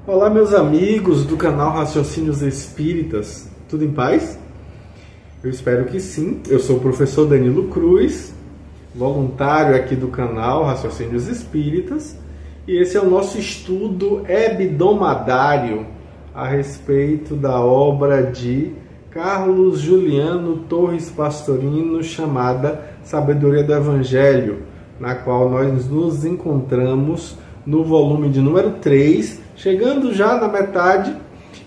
Olá, meus amigos do canal Raciocínios Espíritas, tudo em paz? Eu espero que sim. Eu sou o professor Danilo Cruz, voluntário aqui do canal Raciocínios Espíritas, e esse é o nosso estudo hebdomadário a respeito da obra de Carlos Juliano Torres Pastorino, chamada Sabedoria do Evangelho, na qual nós nos encontramos no volume de número 3, chegando já na metade,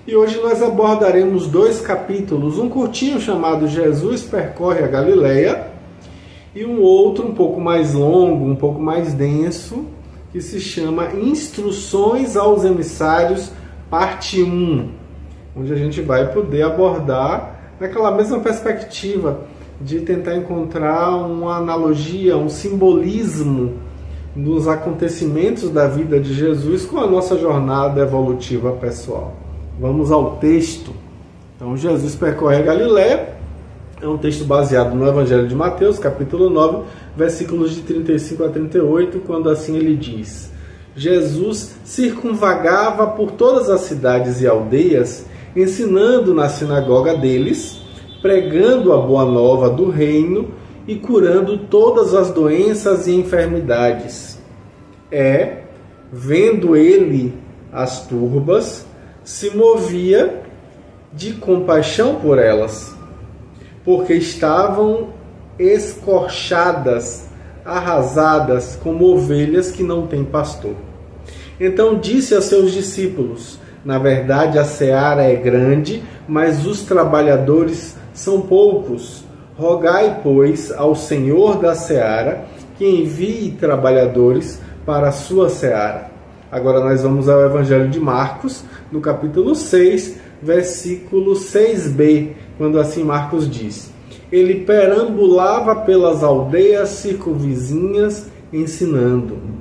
e hoje nós abordaremos 2 capítulos, um curtinho chamado Jesus Percorre a Galileia, e um outro um pouco mais longo, um pouco mais denso, que se chama Instruções aos Emissários, parte 1, onde a gente vai poder abordar naquela mesma perspectiva de tentar encontrar uma analogia, um simbolismo nos acontecimentos da vida de Jesus com a nossa jornada evolutiva pessoal. Vamos ao texto. Então, Jesus Percorre a Galileia é um texto baseado no Evangelho de Mateus, capítulo 9, versículos de 35 a 38, quando assim ele diz: Jesus circunvagava por todas as cidades e aldeias, ensinando na sinagoga deles, pregando a boa nova do reino e curando todas as doenças e enfermidades. Vendo ele as turbas, se movia de compaixão por elas, porque estavam escorchadas, arrasadas, como ovelhas que não têm pastor. Então disse a seus discípulos: na verdade a seara é grande, mas os trabalhadores são poucos. Rogai, pois, ao Senhor da seara que envie trabalhadores para a sua seara. Agora nós vamos ao Evangelho de Marcos, no capítulo 6, versículo 6b, quando assim Marcos diz: ele perambulava pelas aldeias circunvizinhas ensinando.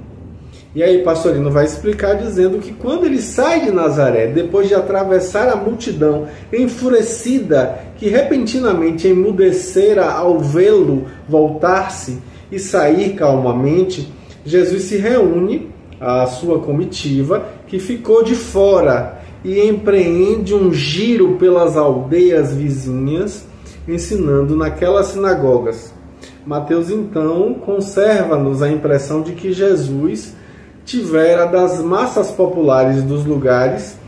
E aí Pastorino vai explicar dizendo que quando ele sai de Nazaré, depois de atravessar a multidão enfurecida, que repentinamente emudecera ao vê-lo voltar-se e sair calmamente, Jesus se reúne à sua comitiva, que ficou de fora, e empreende um giro pelas aldeias vizinhas, ensinando naquelas sinagogas. Mateus, então, conserva-nos a impressão de que Jesus tivera das massas populares dos lugares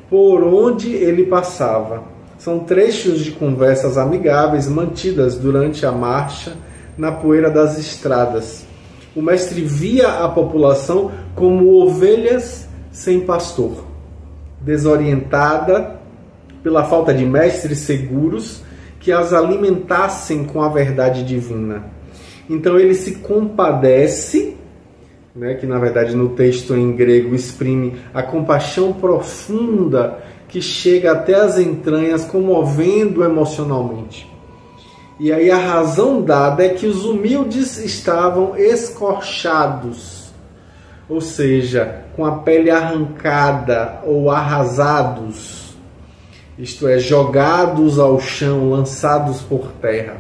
por onde ele passava. São trechos de conversas amigáveis mantidas durante a marcha na poeira das estradas. O mestre via a população como ovelhas sem pastor, desorientada pela falta de mestres seguros que as alimentassem com a verdade divina. Então ele se compadece, que na verdade no texto em grego exprime a compaixão profunda que chega até as entranhas, comovendo emocionalmente. E aí a razão dada é que os humildes estavam escorchados, ou seja, com a pele arrancada ou arrasados, isto é, jogados ao chão, lançados por terra.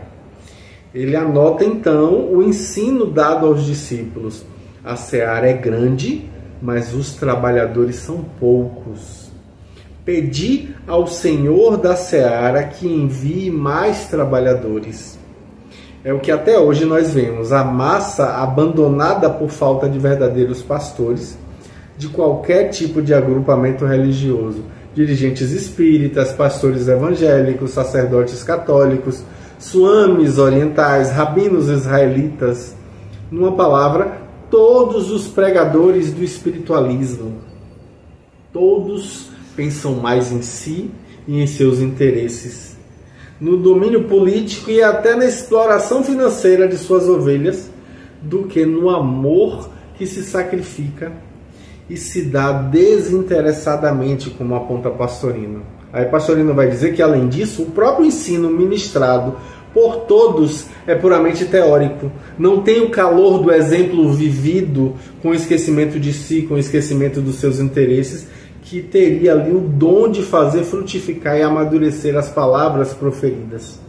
Ele anota então o ensino dado aos discípulos: a seara é grande, mas os trabalhadores são poucos. Pedi ao Senhor da seara que envie mais trabalhadores. É o que até hoje nós vemos: a massa abandonada por falta de verdadeiros pastores de qualquer tipo de agrupamento religioso. Dirigentes espíritas, pastores evangélicos, sacerdotes católicos, swamis orientais, rabinos israelitas. Numa palavra, todos os pregadores do espiritualismo. Todos pensam mais em si e em seus interesses, no domínio político e até na exploração financeira de suas ovelhas, do que no amor que se sacrifica e se dá desinteressadamente, como aponta Pastorino. Aí Pastorino vai dizer que, além disso, o próprio ensino ministrado por todos é puramente teórico. Não tem o calor do exemplo vivido, com esquecimento de si, com esquecimento dos seus interesses, que teria ali o dom de fazer frutificar e amadurecer as palavras proferidas.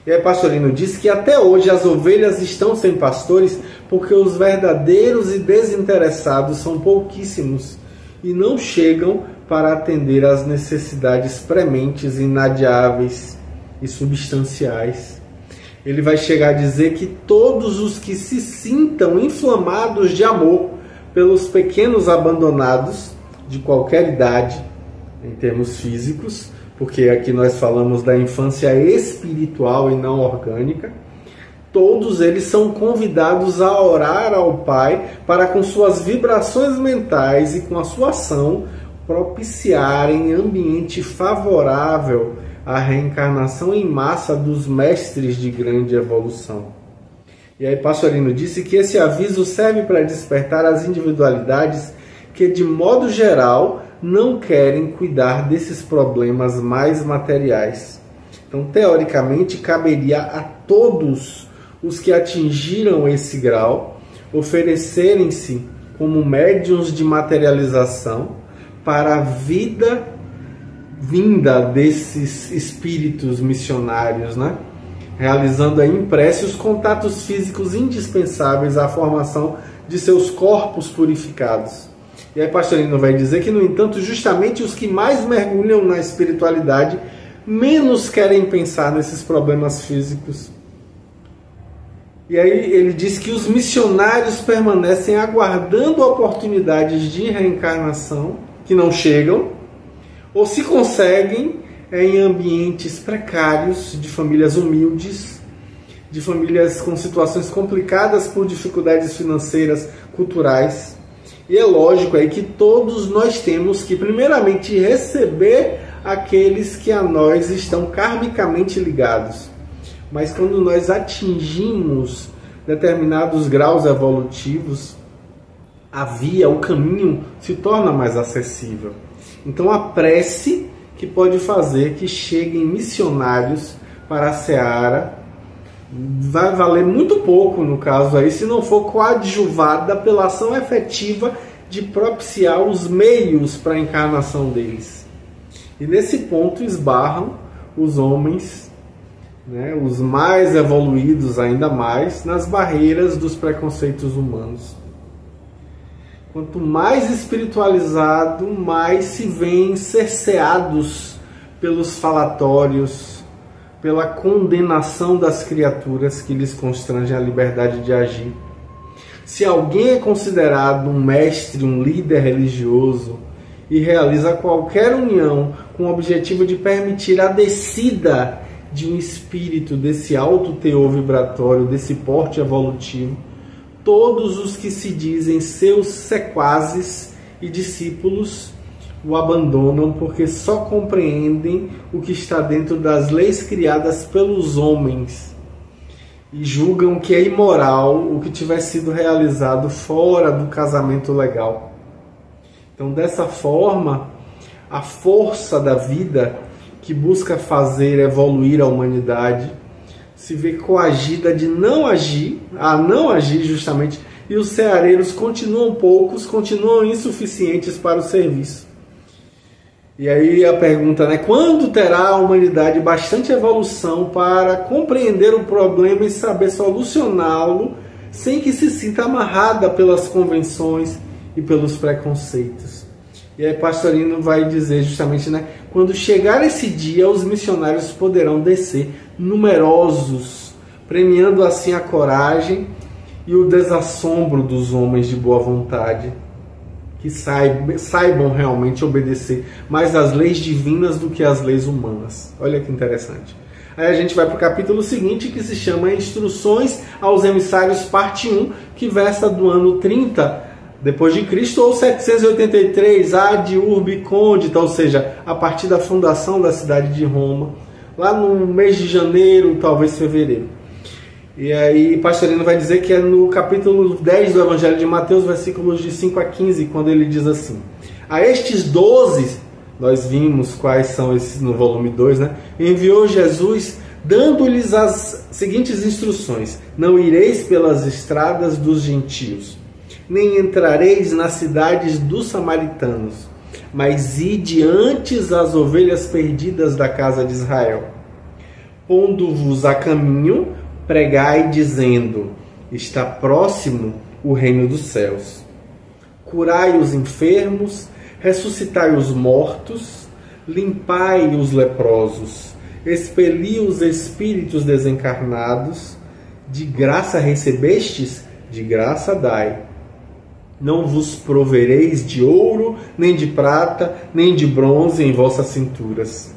E aí Pastorino diz que até hoje as ovelhas estão sem pastores porque os verdadeiros e desinteressados são pouquíssimos e não chegam para atender às necessidades prementes, inadiáveis e substanciais. Ele vai chegar a dizer que todos os que se sintam inflamados de amor pelos pequenos abandonados de qualquer idade, em termos físicos, porque aqui nós falamos da infância espiritual e não orgânica, todos eles são convidados a orar ao Pai para, com suas vibrações mentais e com a sua ação, propiciarem ambiente favorável à reencarnação em massa dos mestres de grande evolução. E aí Pastorino disse que esse aviso serve para despertar as individualidades que, de modo geral, não querem cuidar desses problemas mais materiais. Então, teoricamente, caberia a todos os que atingiram esse grau oferecerem-se como médiuns de materialização para a vida vinda desses espíritos missionários, né? Realizando aí em prece os contatos físicos indispensáveis à formação de seus corpos purificados. E aí Pastorino vai dizer que, no entanto, justamente os que mais mergulham na espiritualidade menos querem pensar nesses problemas físicos. E aí ele diz que os missionários permanecem aguardando oportunidades de reencarnação que não chegam, ou se conseguem em ambientes precários, de famílias humildes, de famílias com situações complicadas por dificuldades financeiras, culturais. E é lógico aí que todos nós temos que primeiramente receber aqueles que a nós estão karmicamente ligados. Mas quando nós atingimos determinados graus evolutivos, a via, o caminho se torna mais acessível. Então a prece que pode fazer que cheguem missionários para a Seara vai valer muito pouco, no caso aí, se não for coadjuvada pela ação efetiva de propiciar os meios para a encarnação deles. E nesse ponto esbarram os homens, né, os mais evoluídos ainda mais, nas barreiras dos preconceitos humanos. Quanto mais espiritualizado, mais se veem cerceados pelos falatórios, pela condenação das criaturas que lhes constrangem a liberdade de agir. Se alguém é considerado um mestre, um líder religioso e realiza qualquer união com o objetivo de permitir a descida de um espírito desse alto teor vibratório, desse porte evolutivo, todos os que se dizem seus sequazes e discípulos o abandonam porque só compreendem o que está dentro das leis criadas pelos homens e julgam que é imoral o que tiver sido realizado fora do casamento legal. Então, dessa forma, a força da vida que busca fazer evoluir a humanidade se vê coagida de não agir justamente, e os ceareiros continuam poucos, continuam insuficientes para o serviço. E aí a pergunta, né? Quando terá a humanidade bastante evolução para compreender o problema e saber solucioná-lo sem que se sinta amarrada pelas convenções e pelos preconceitos? E aí Pastorino vai dizer justamente, né? Quando chegar esse dia, os missionários poderão descer numerosos, premiando assim a coragem e o desassombro dos homens de boa vontade, que saibam realmente obedecer mais às leis divinas do que às leis humanas. Olha que interessante. Aí a gente vai para o capítulo seguinte, que se chama Instruções aos Emissários, parte 1, que versa do ano 30 depois de Cristo, ou 783 ad urbi condita, ou seja, a partir da fundação da cidade de Roma, lá no mês de janeiro, talvez fevereiro. E aí Pastorino vai dizer que é no capítulo 10 do Evangelho de Mateus, versículos de 5 a 15, quando ele diz assim: a estes 12, nós vimos quais são esses no volume 2, né? Enviou Jesus, dando-lhes as seguintes instruções: não ireis pelas estradas dos gentios, nem entrareis nas cidades dos samaritanos, mas ide antes as ovelhas perdidas da casa de Israel. Pondo-vos a caminho, pregai dizendo: está próximo o reino dos céus. Curai os enfermos, ressuscitai os mortos, limpai os leprosos, expeli os espíritos desencarnados, de graça recebestes, de graça dai. Não vos provereis de ouro, nem de prata, nem de bronze em vossas cinturas,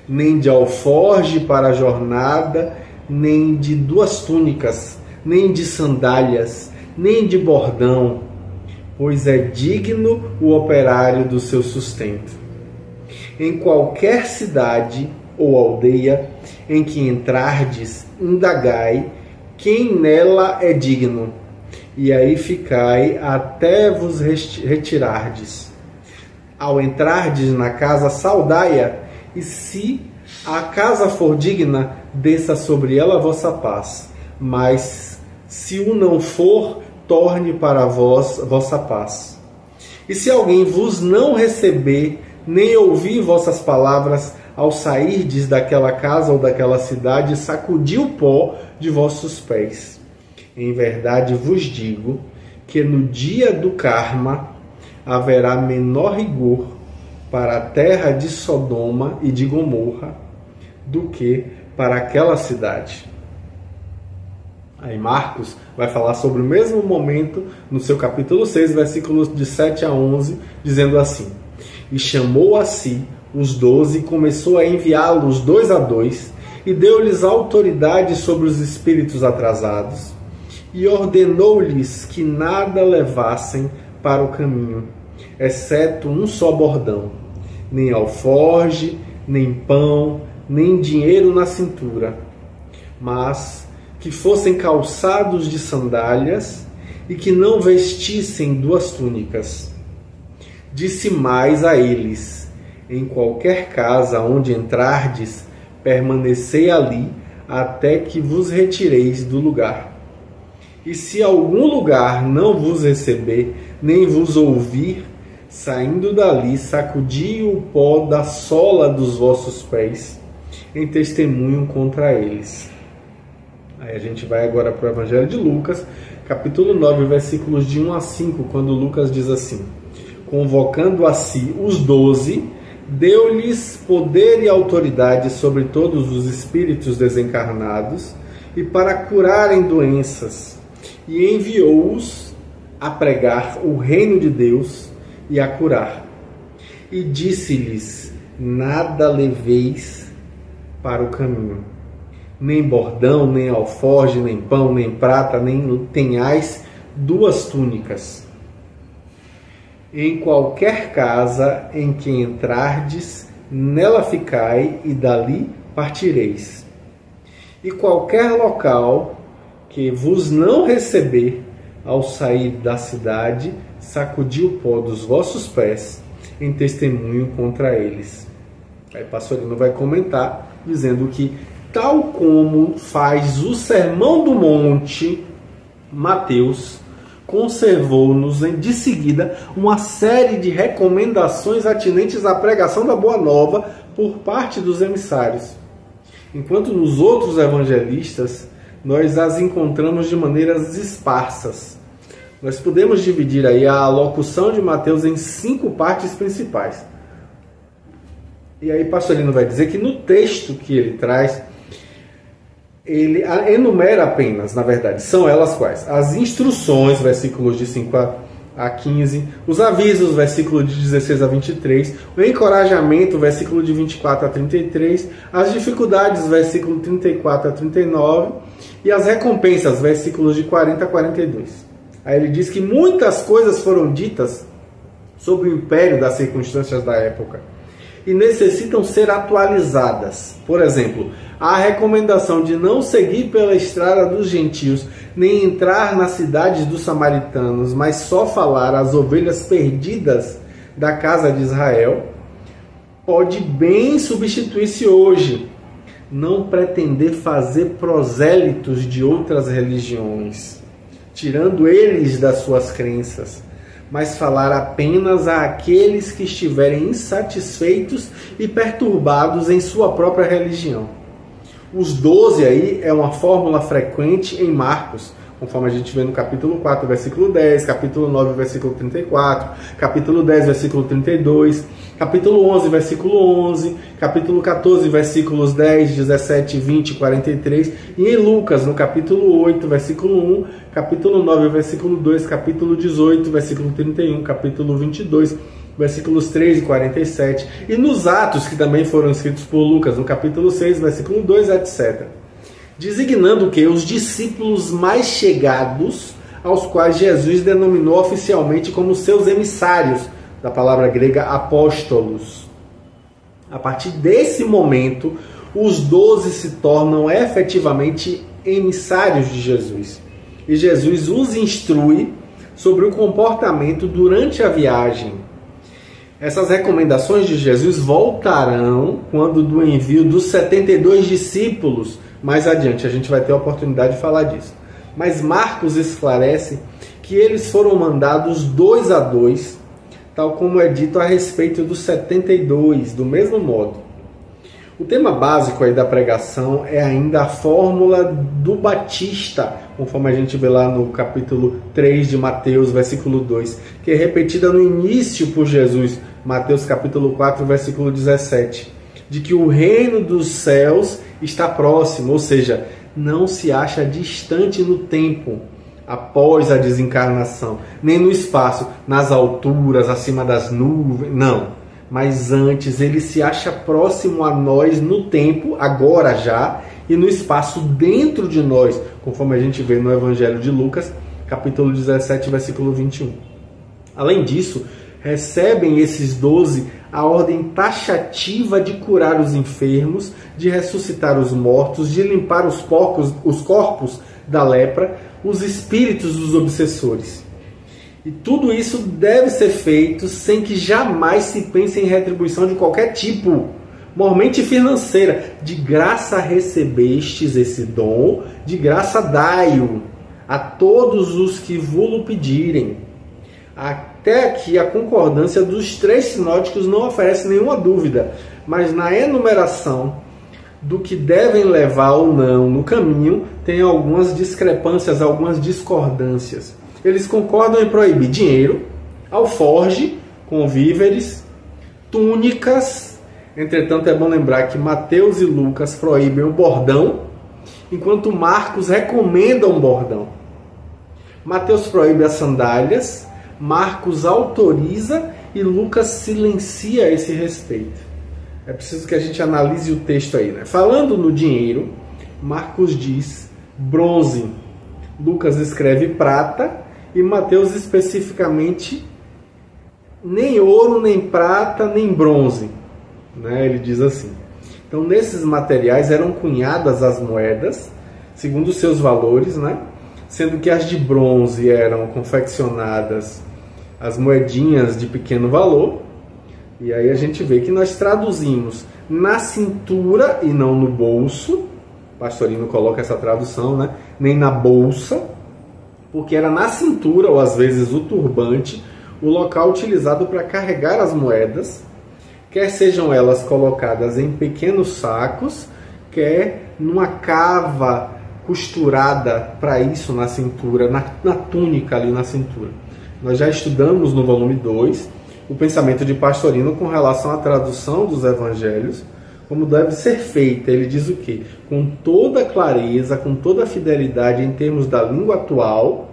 nem de alforge para a jornada, nem de 2 túnicas, nem de sandálias, nem de bordão, pois é digno o operário do seu sustento. Em qualquer cidade ou aldeia em que entrardes, indagai quem nela é digno, e aí ficai até vos retirardes. Ao entrardes na casa, saudai-a, e se a casa for digna, desça sobre ela a vossa paz. Mas se o não for, torne para vós vossa paz. E se alguém vos não receber, nem ouvir vossas palavras, ao sairdes daquela casa ou daquela cidade, sacudi o pó de vossos pés. Em verdade vos digo que no dia do karma haverá menor rigor para a terra de Sodoma e de Gomorra do que para aquela cidade. Aí Marcos vai falar sobre o mesmo momento no seu capítulo 6, versículos de 7 a 11, dizendo assim: E chamou a si os 12 e começou a enviá-los 2 a 2, e deu-lhes autoridade sobre os espíritos atrasados, e ordenou-lhes que nada levassem para o caminho, exceto um só bordão, nem alforge, nem pão, nem dinheiro na cintura, mas que fossem calçados de sandálias e que não vestissem 2 túnicas. Disse mais a eles: em qualquer casa onde entrardes, permanecei ali até que vos retireis do lugar. E se algum lugar não vos receber, nem vos ouvir, saindo dali, sacudi o pó da sola dos vossos pés, em testemunho contra eles. Aí a gente vai agora para o Evangelho de Lucas, capítulo 9, versículos de 1 a 5, quando Lucas diz assim: convocando a si os 12, deu-lhes poder e autoridade sobre todos os espíritos desencarnados e para curarem doenças, e enviou-os a pregar o reino de Deus e a curar. E disse-lhes: nada leveis para o caminho, nem bordão, nem alforge, nem pão, nem prata, nem tenhais 2 túnicas. Em qualquer casa em que entrardes, nela ficai, e dali partireis. E qualquer local que vos não receber, ao sair da cidade, sacudi o pó dos vossos pés, em testemunho contra eles. Aí Pastorino vai comentar, dizendo que, tal como faz o Sermão do Monte, Mateus conservou-nos de seguida uma série de recomendações atinentes à pregação da Boa Nova por parte dos emissários. Enquanto nos outros evangelistas nós as encontramos de maneiras esparsas. Nós podemos dividir aí a locução de Mateus em 5 partes principais. E aí Pastorino vai dizer que no texto que ele traz, ele enumera apenas, na verdade, são elas quais? As instruções, versículos de 5 a 15, os avisos, versículo de 16 a 23, o encorajamento, versículo de 24 a 33, as dificuldades, versículo 34 a 39, e as recompensas, versículos de 40 a 42. Aí ele diz que muitas coisas foram ditas sobre o império das circunstâncias da época e necessitam ser atualizadas. Por exemplo, a recomendação de não seguir pela estrada dos gentios, nem entrar nas cidades dos samaritanos, mas só falar às ovelhas perdidas da casa de Israel, pode bem substituir-se hoje. Não pretender fazer prosélitos de outras religiões, tirando eles das suas crenças, mas falar apenas àqueles que estiverem insatisfeitos e perturbados em sua própria religião. Os 12 aí é uma fórmula frequente em Marcos, conforme a gente vê no capítulo 4, versículo 10, capítulo 9, versículo 34, capítulo 10, versículo 32, capítulo 11, versículo 11, capítulo 14, versículos 10, 17, 20, 43, e em Lucas, no capítulo 8, versículo 1, capítulo 9, versículo 2, capítulo 18, versículo 31, capítulo 22, versículos 3 e 47, e nos Atos, que também foram escritos por Lucas, no capítulo 6, versículo 2, etc. Designando que os discípulos mais chegados, aos quais Jesus denominou oficialmente como seus emissários, da palavra grega apóstolos. A partir desse momento, os 12 se tornam efetivamente emissários de Jesus. E Jesus os instrui sobre o comportamento durante a viagem. Essas recomendações de Jesus voltarão quando do envio dos 72 discípulos. Mais adiante a gente vai ter a oportunidade de falar disso. Mas Marcos esclarece que eles foram mandados 2 a 2, tal como é dito a respeito dos 72, do mesmo modo. O tema básico aí da pregação é ainda a fórmula do Batista, conforme a gente vê lá no capítulo 3 de Mateus, versículo 2, que é repetida no início por Jesus, Mateus capítulo 4, versículo 17, de que o reino dos céus está próximo, ou seja, não se acha distante no tempo, após a desencarnação, nem no espaço, nas alturas, acima das nuvens, não. Mas antes ele se acha próximo a nós no tempo, agora já, e no espaço dentro de nós, conforme a gente vê no Evangelho de Lucas, capítulo 17, versículo 21. Além disso, recebem esses 12 a ordem taxativa de curar os enfermos, de ressuscitar os mortos, de limpar os corpos da lepra, os espíritos dos obsessores. E tudo isso deve ser feito sem que jamais se pense em retribuição de qualquer tipo, mormente financeira. De graça recebestes esse dom, de graça dai-o a todos os que vo-lo pedirem. Até aqui a concordância dos 3 sinóticos não oferece nenhuma dúvida, mas na enumeração do que devem levar ou não no caminho tem algumas discrepâncias, algumas discordâncias. Eles concordam em proibir dinheiro, alforge com víveres, túnicas. Entretanto, é bom lembrar que Mateus e Lucas proíbem o bordão, enquanto Marcos recomenda um bordão. Mateus proíbe as sandálias, Marcos autoriza e Lucas silencia a esse respeito. É preciso que a gente analise o texto aí, né? Falando no dinheiro, Marcos diz bronze, Lucas escreve prata e Mateus especificamente nem ouro, nem prata, nem bronze, né? Ele diz assim. Então, nesses materiais eram cunhadas as moedas, segundo os seus valores, né? Sendo que as de bronze eram confeccionadas as moedinhas de pequeno valor. E aí a gente vê que nós traduzimos na cintura e não no bolso. O Pastorino coloca essa tradução, né? Nem na bolsa, porque era na cintura, ou às vezes o turbante, o local utilizado para carregar as moedas, quer sejam elas colocadas em pequenos sacos, quer numa cava costurada para isso na cintura, na túnica ali na cintura. Nós já estudamos no volume 2 o pensamento de Pastorino com relação à tradução dos evangelhos, como deve ser feita. Ele diz o quê? Com toda clareza, com toda fidelidade em termos da língua atual,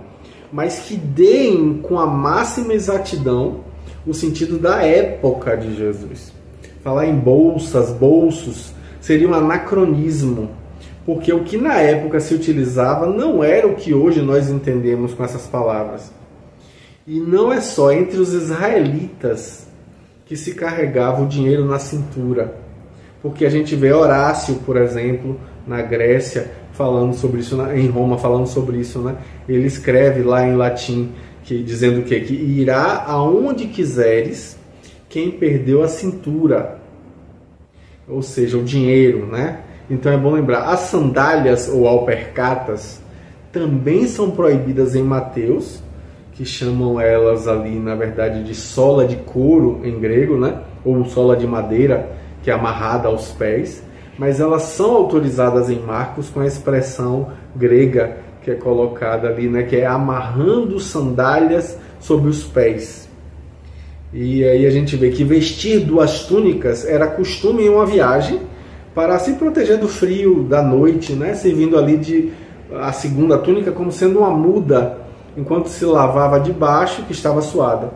mas que deem com a máxima exatidão o sentido da época de Jesus. Falar em bolsas, bolsos, seria um anacronismo, porque o que na época se utilizava não era o que hoje nós entendemos com essas palavras. E não é só entre os israelitas que se carregava o dinheiro na cintura, porque a gente vê Horácio, por exemplo, na Grécia, falando sobre isso, em Roma, falando sobre isso, né? Ele escreve lá em latim, dizendo o quê? Que irá aonde quiseres quem perdeu a cintura, ou seja, o dinheiro, né? Então é bom lembrar, as sandálias ou alpercatas também são proibidas em Mateus, que chamam elas ali, na verdade, de sola de couro em grego, né? Ou sola de madeira, que é amarrada aos pés, mas elas são autorizadas em Marcos com a expressão grega que é colocada ali, né, que é amarrando sandálias sobre os pés. E aí a gente vê que vestir duas túnicas era costume em uma viagem para se proteger do frio da noite, né, servindo ali a segunda túnica como sendo uma muda enquanto se lavava de baixo, que estava suada.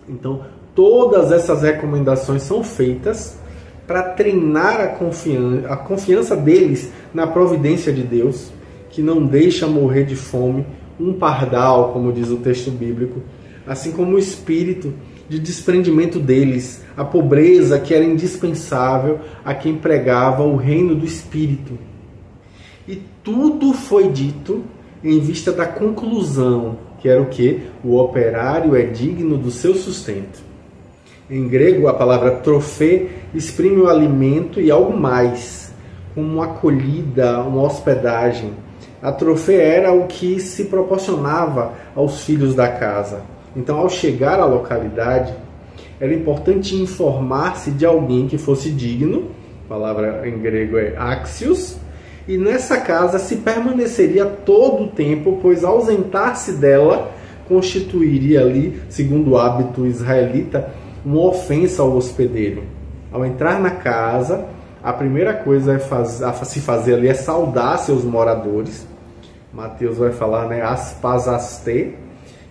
Então, todas essas recomendações são feitas para treinar a confiança deles na providência de Deus, que não deixa morrer de fome um pardal, como diz o texto bíblico, assim como o espírito de desprendimento deles, a pobreza que era indispensável a quem pregava o reino do Espírito. E tudo foi dito em vista da conclusão, que era o quê? O operário é digno do seu sustento. Em grego, a palavra trofê exprime o alimento e algo mais, como uma acolhida, uma hospedagem. A trofê era o que se proporcionava aos filhos da casa. Então, ao chegar à localidade, era importante informar-se de alguém que fosse digno, a palavra em grego é axios, e nessa casa se permaneceria todo o tempo, pois ausentar-se dela constituiria ali, segundo o hábito israelita, uma ofensa ao hospedeiro. Ao entrar na casa, a primeira coisa a se fazer ali é saudar seus moradores. Mateus vai falar, né, aspasaste,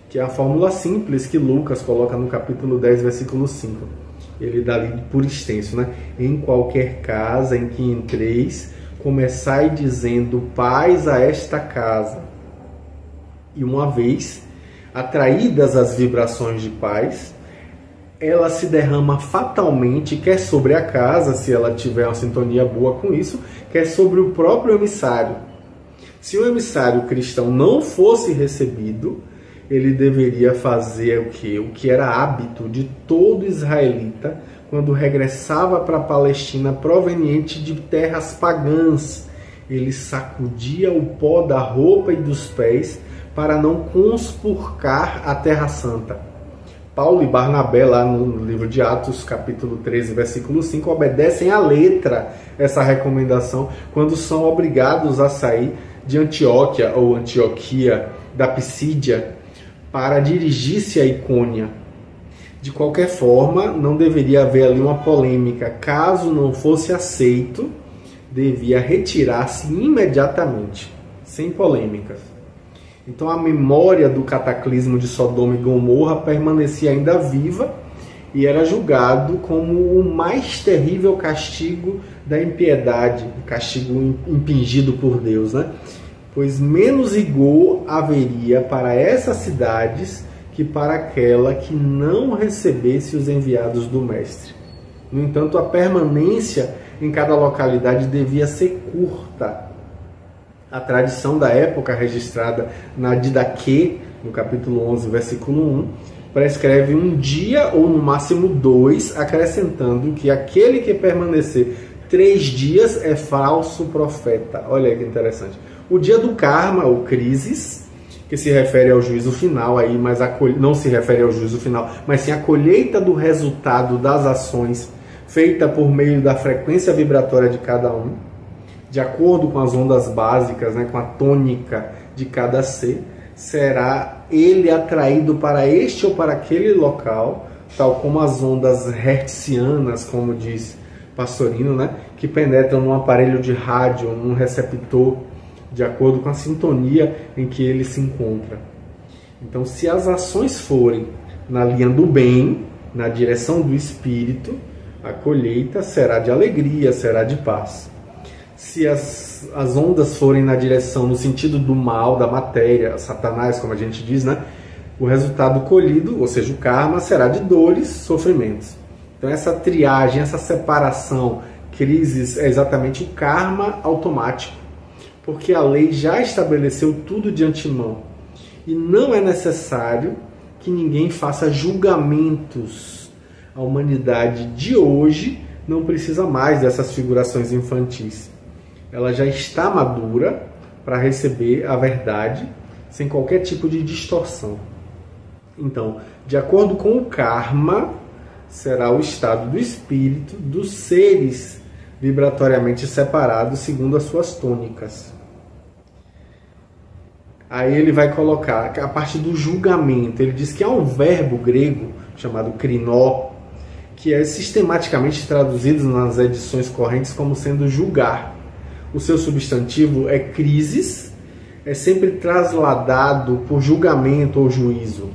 que é a fórmula simples que Lucas coloca no capítulo 10, versículo 5. Ele dá ali por extenso, né? Em qualquer casa em que entreis, começai dizendo paz a esta casa. E uma vez atraídas as vibrações de paz, ela se derrama fatalmente, quer sobre a casa, se ela tiver uma sintonia boa com isso, quer sobre o próprio emissário. Se o emissário cristão não fosse recebido, ele deveria fazer o quê? O que era hábito de todo israelita quando regressava para a Palestina proveniente de terras pagãs. Ele sacudia o pó da roupa e dos pés para não conspurcar a Terra Santa. Paulo e Barnabé, lá no livro de Atos, capítulo 13, versículo 5, obedecem à letra essa recomendação quando são obrigados a sair de Antioquia ou Antioquia, da Pisídia, para dirigir-se a Icônia. De qualquer forma, não deveria haver ali uma polêmica. Caso não fosse aceito, devia retirar-se imediatamente, sem polêmicas. Então a memória do cataclismo de Sodoma e Gomorra permanecia ainda viva e era julgado como o mais terrível castigo da impiedade, castigo impingido por Deus, né? Pois menos rigor haveria para essas cidades que para aquela que não recebesse os enviados do Mestre. No entanto, a permanência em cada localidade devia ser curta. A tradição da época, registrada na Didaquê, no capítulo 11, versículo 1, prescreve um dia ou no máximo 2, acrescentando que aquele que permanecer 3 dias é falso profeta. Olha que interessante. O dia do karma, ou crises, que se refere ao juízo final, aí, mas não se refere ao juízo final, mas sim a colheita do resultado das ações feita por meio da frequência vibratória de cada um, de acordo com as ondas básicas, né, com a tônica de cada ser, será ele atraído para este ou para aquele local, tal como as ondas hertzianas, como diz Pastorino, né, que penetram num aparelho de rádio, num receptor, de acordo com a sintonia em que ele se encontra. Então, se as ações forem na linha do bem, na direção do Espírito, a colheita será de alegria, será de paz. Se as ondas forem na direção, no sentido do mal, da matéria, Satanás, como a gente diz, né? O resultado colhido, ou seja, o karma, será de dores, sofrimentos. Então essa triagem, essa separação, crises, é exatamente o karma automático, porque a lei já estabeleceu tudo de antemão. E não é necessário que ninguém faça julgamentos. A humanidade de hoje não precisa mais dessas figurações infantis. Ela já está madura para receber a verdade sem qualquer tipo de distorção. Então, de acordo com o karma, será o estado do espírito dos seres vibratoriamente separados segundo as suas tônicas. Aí ele vai colocar a parte do julgamento. Ele diz que há um verbo grego chamado krinó, que é sistematicamente traduzido nas edições correntes como sendo julgar. O seu substantivo é crisis, é sempre trasladado por julgamento ou juízo.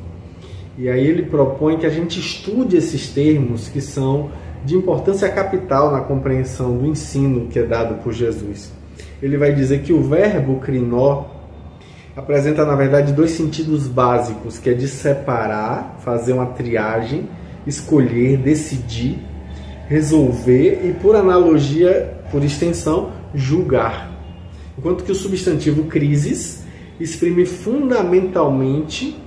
E aí ele propõe que a gente estude esses termos que são de importância capital na compreensão do ensino que é dado por Jesus. Ele vai dizer que o verbo krinó apresenta, na verdade, dois sentidos básicos, que é de separar, fazer uma triagem, escolher, decidir, resolver e, por analogia, por extensão, julgar. Enquanto que o substantivo crisis exprime fundamentalmente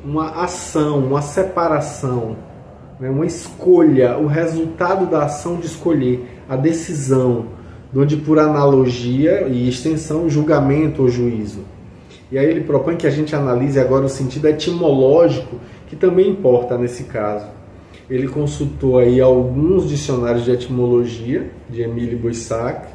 uma ação, uma separação, né, uma escolha, o resultado da ação de escolher, a decisão, onde por analogia e extensão, julgamento ou juízo. E aí ele propõe que a gente analise agora o sentido etimológico, que também importa nesse caso. Ele consultou aí alguns dicionários de etimologia, de Émile Boissac,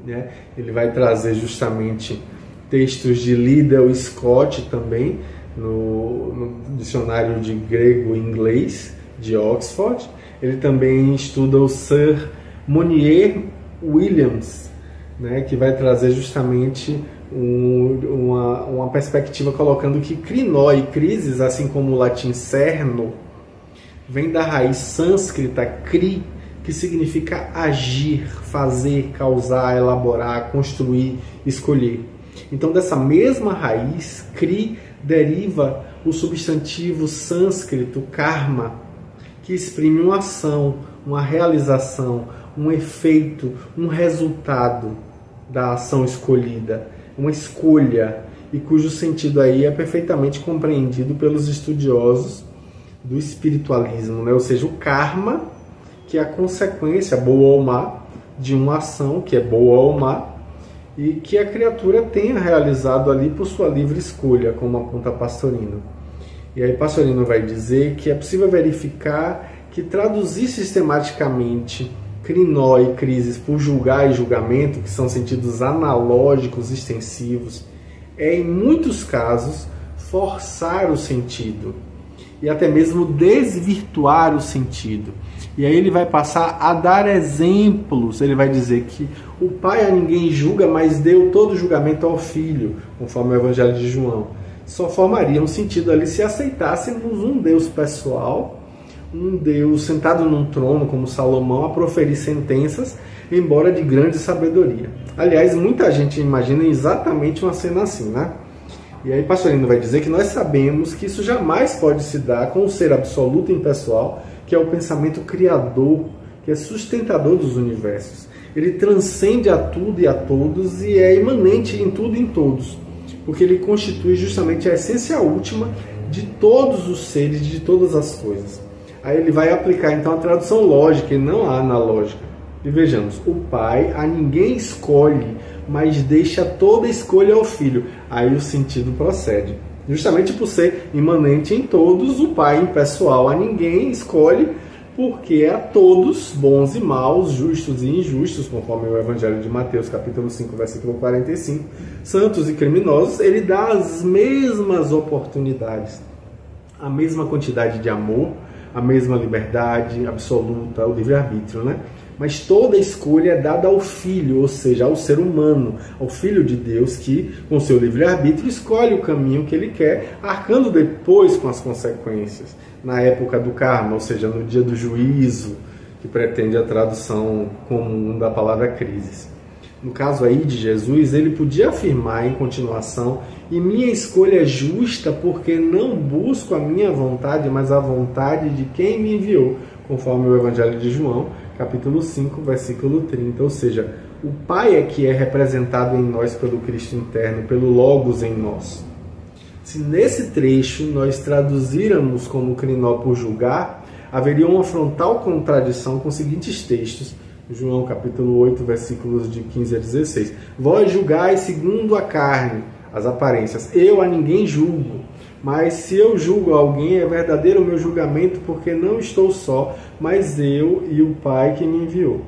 né? Ele vai trazer justamente textos de Liddell Scott também, no dicionário de grego e inglês de Oxford. Ele também estuda o Sir Monier Williams, né, que vai trazer justamente uma perspectiva colocando que krinó e crisis, assim como o latim cerno, vem da raiz sânscrita kri, que significa agir, fazer, causar, elaborar, construir, escolher. Então, dessa mesma raiz, kri, deriva o substantivo sânscrito karma, que exprime uma ação, uma realização, um efeito, um resultado da ação escolhida, uma escolha, e cujo sentido aí é perfeitamente compreendido pelos estudiosos do espiritualismo, né? Ou seja, o karma, que é a consequência, boa ou má, de uma ação que é boa ou má, e que a criatura tenha realizado ali por sua livre escolha, como aponta Pastorino. E aí Pastorino vai dizer que é possível verificar que traduzir sistematicamente krinó e crisis por julgar e julgamento, que são sentidos analógicos extensivos, é em muitos casos forçar o sentido e até mesmo desvirtuar o sentido. E aí ele vai passar a dar exemplos. Ele vai dizer que o Pai a ninguém julga, mas deu todo julgamento ao Filho, conforme o Evangelho de João. Só formaria um sentido ali se aceitássemos um Deus pessoal, um Deus sentado num trono, como Salomão, a proferir sentenças, embora de grande sabedoria. Aliás, muita gente imagina exatamente uma cena assim, né? E aí Pastorino vai dizer que nós sabemos que isso jamais pode se dar com o ser absoluto e impessoal, que é o pensamento criador, que é sustentador dos universos. Ele transcende a tudo e a todos e é imanente em tudo e em todos, porque ele constitui justamente a essência última de todos os seres, de todas as coisas. Aí ele vai aplicar então a tradução lógica e não a analógica. E vejamos, o Pai a ninguém escolhe, mas deixa toda escolha ao Filho. Aí o sentido procede. Justamente por ser imanente em todos, o Pai impessoal a ninguém escolhe, porque a todos, bons e maus, justos e injustos, conforme o Evangelho de Mateus, capítulo 5, versículo 45, santos e criminosos, ele dá as mesmas oportunidades, a mesma quantidade de amor, a mesma liberdade absoluta, o livre-arbítrio, né? Mas toda escolha é dada ao Filho, ou seja, ao ser humano, ao Filho de Deus, que, com seu livre-arbítrio, escolhe o caminho que ele quer, arcando depois com as consequências, na época do karma, ou seja, no dia do juízo, que pretende a tradução comum da palavra crises. No caso aí de Jesus, ele podia afirmar em continuação: e minha escolha é justa porque não busco a minha vontade, mas a vontade de quem me enviou, conforme o Evangelho de João, capítulo 5, versículo 30. Ou seja, o Pai é que é representado em nós pelo Cristo interno, pelo Logos em nós. Se nesse trecho nós traduzirmos como krinó por julgar, haveria uma frontal contradição com os seguintes textos. João capítulo 8, versículos de 15 a 16. Vós julgais segundo a carne, as aparências. Eu a ninguém julgo, mas se eu julgo alguém, é verdadeiro o meu julgamento, porque não estou só, mas eu e o Pai que me enviou.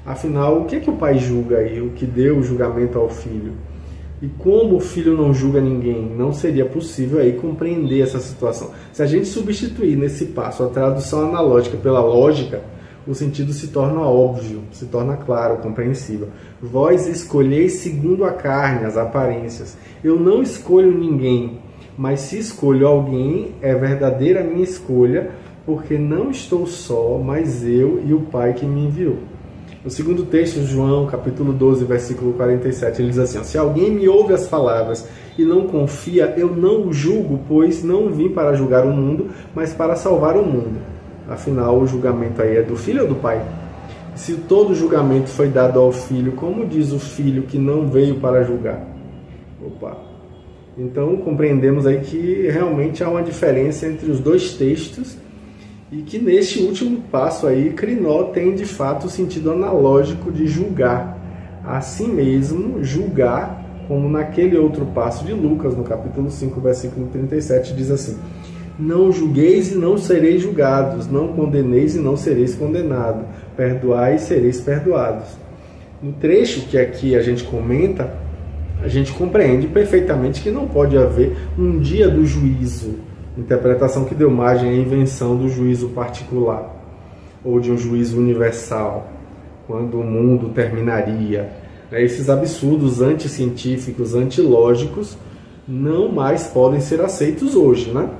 Afinal, o que é que o Pai julga aí? O que deu o julgamento ao Filho? E como o filho não julga ninguém, não seria possível aí compreender essa situação. Se a gente substituir nesse passo a tradução analógica pela lógica, o sentido se torna óbvio, se torna claro, compreensível. Vós escolheis segundo a carne, as aparências. Eu não escolho ninguém, mas se escolho alguém, é verdadeira a minha escolha, porque não estou só, mas eu e o Pai que me enviou. No segundo texto, João, capítulo 12, versículo 47, ele diz assim: se alguém me ouve as palavras e não confia, eu não o julgo, pois não vim para julgar o mundo, mas para salvar o mundo. Afinal, o julgamento aí é do filho ou do pai? Se todo julgamento foi dado ao filho, como diz o filho que não veio para julgar? Opa! Então, compreendemos aí que realmente há uma diferença entre os dois textos, e que neste último passo aí, crinó tem de fato o sentido analógico de julgar. Assim mesmo, julgar, como naquele outro passo de Lucas, no capítulo 5, versículo 37, diz assim: não julgueis e não sereis julgados, não condeneis e não sereis condenados, perdoai e sereis perdoados. No trecho que aqui a gente comenta, a gente compreende perfeitamente que não pode haver um dia do juízo, interpretação que deu margem à invenção do juízo particular, ou de um juízo universal, quando o mundo terminaria. Esses absurdos anticientíficos, antilógicos, não mais podem ser aceitos hoje, né?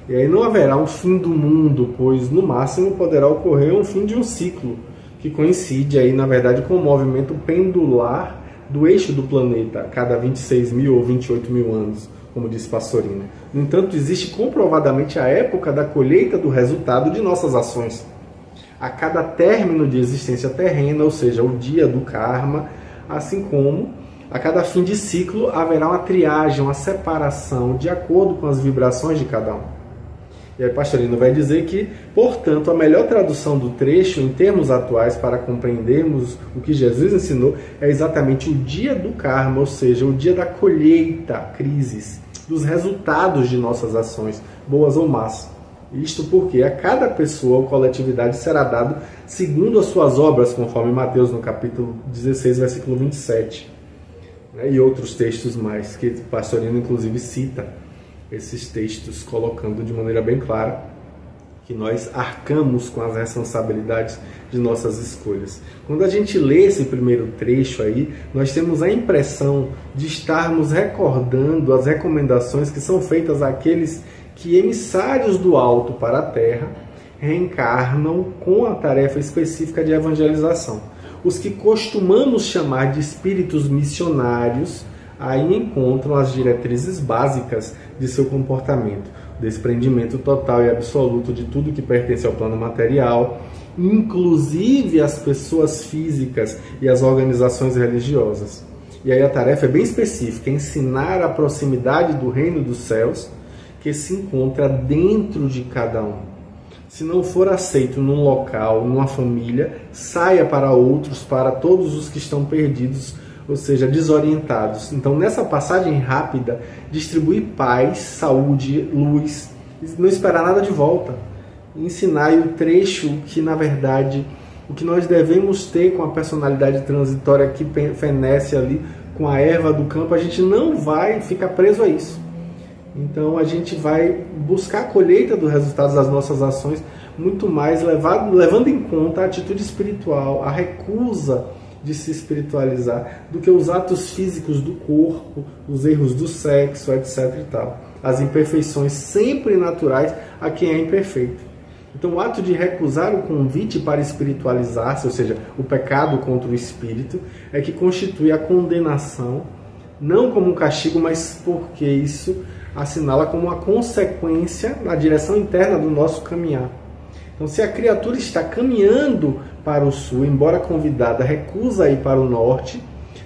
E aí não haverá um fim do mundo, pois no máximo poderá ocorrer um fim de um ciclo, que coincide aí, na verdade, com o movimento pendular do eixo do planeta, a cada 26 mil ou 28 mil anos, como disse Pasolini. No entanto, existe comprovadamente a época da colheita do resultado de nossas ações. A cada término de existência terrena, ou seja, o dia do karma, assim como a cada fim de ciclo haverá uma triagem, uma separação de acordo com as vibrações de cada um. E aí Pastorino vai dizer que, portanto, a melhor tradução do trecho em termos atuais para compreendermos o que Jesus ensinou é exatamente o dia do karma, ou seja, o dia da colheita, crises, dos resultados de nossas ações, boas ou más. Isto porque a cada pessoa ou coletividade será dado segundo as suas obras, conforme Mateus no capítulo 16, versículo 27. E outros textos mais, que Pastorino inclusive cita esses textos, colocando de maneira bem clara que nós arcamos com as responsabilidades de nossas escolhas. Quando a gente lê esse primeiro trecho aí, nós temos a impressão de estarmos recordando as recomendações que são feitas àqueles que, emissários do alto para a terra, reencarnam com a tarefa específica de evangelização. Os que costumamos chamar de espíritos missionários aí encontram as diretrizes básicas de seu comportamento: desprendimento total e absoluto de tudo que pertence ao plano material, inclusive as pessoas físicas e as organizações religiosas. E aí a tarefa é bem específica: ensinar a proximidade do reino dos céus, que se encontra dentro de cada um. Se não for aceito num local, numa família, saia para outros, para todos os que estão perdidos, ou seja, desorientados. Então, nessa passagem rápida, distribuir paz, saúde, luz, não esperar nada de volta. Ensinar o trecho que, na verdade, o que nós devemos ter com a personalidade transitória que fenece ali com a erva do campo, a gente não vai ficar preso a isso. Então, a gente vai buscar a colheita dos resultados das nossas ações, muito mais levando em conta a atitude espiritual, a recusa de se espiritualizar, do que os atos físicos do corpo, os erros do sexo, etc. e tal. As imperfeições sempre naturais a quem é imperfeito. Então, o ato de recusar o convite para espiritualizar-se, ou seja, o pecado contra o espírito, é que constitui a condenação, não como um castigo, mas porque isso assinala como uma consequência na direção interna do nosso caminhar. Então, se a criatura está caminhando para o sul, embora convidada, recusa ir para o norte,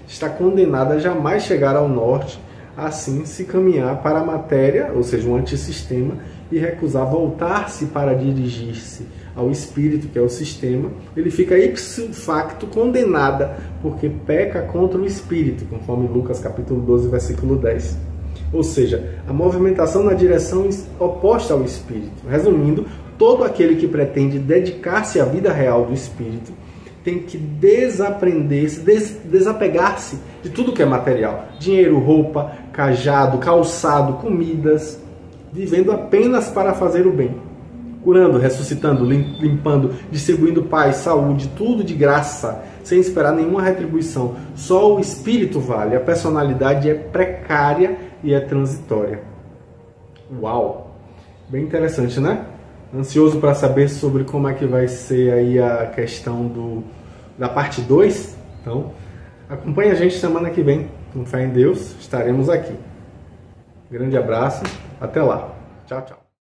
está condenada a jamais chegar ao norte, assim se caminhar para a matéria, ou seja, um antissistema, e recusar voltar-se para dirigir-se ao espírito, que é o sistema, ele fica ipso facto condenada, porque peca contra o espírito, conforme Lucas capítulo 12, versículo 10. Ou seja, a movimentação na direção oposta ao espírito. Resumindo, todo aquele que pretende dedicar-se à vida real do espírito tem que desaprender, desapegar-se de tudo que é material. Dinheiro, roupa, cajado, calçado, comidas, vivendo apenas para fazer o bem. Curando, ressuscitando, limpando, distribuindo paz, saúde, tudo de graça, sem esperar nenhuma retribuição. Só o espírito vale, a personalidade é precária e é transitória. Uau! Bem interessante, né? Ansioso para saber sobre como é que vai ser aí a questão da parte 2. Então, acompanhe a gente semana que vem. Com fé em Deus, estaremos aqui. Grande abraço, até lá. Tchau, tchau.